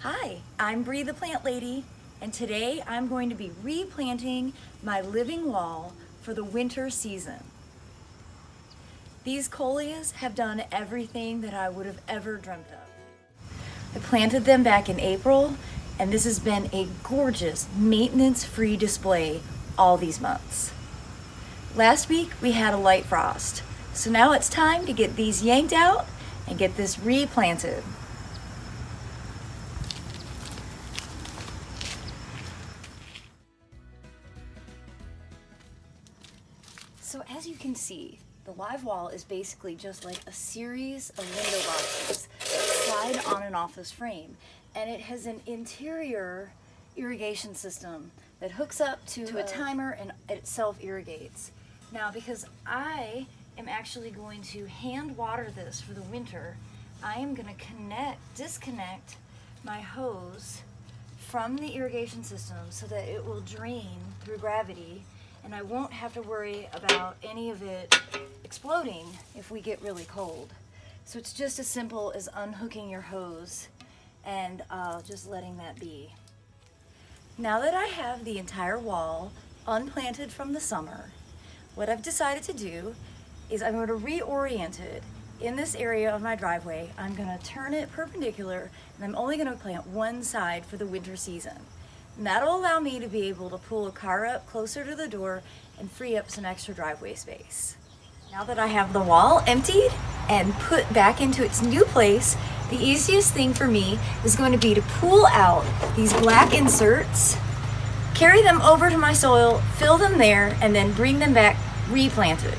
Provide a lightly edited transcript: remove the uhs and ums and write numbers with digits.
Hi, I'm Bree the Plant Lady, and today I'm going to be replanting my living wall for the winter season. These coleus have done everything that I would have ever dreamt of. I planted them back in April, and this has been a gorgeous, maintenance-free display all these months. Last week we had a light frost, so now it's time to get these yanked out and get this replanted. So as you can see, the live wall is basically just like a series of window boxes that slide on and off this frame. And it has an interior irrigation system that hooks up to a timer and it self-irrigates. Now, because I am actually going to hand water this for the winter, I am going to disconnect my hose from the irrigation system so that it will drain through gravity, and I won't have to worry about any of it exploding if we get really cold. So it's just as simple as unhooking your hose and just letting that be. Now that I have the entire wall unplanted from the summer, what I've decided to do is I'm going to reorient it in this area of my driveway. I'm going to turn it perpendicular, and I'm only going to plant one side for the winter season. And that'll allow me to be able to pull a car up closer to the door and free up some extra driveway space. Now that I have the wall emptied and put back into its new place, the easiest thing for me is going to be to pull out these black inserts, carry them over to my soil, fill them there, and then bring them back replanted.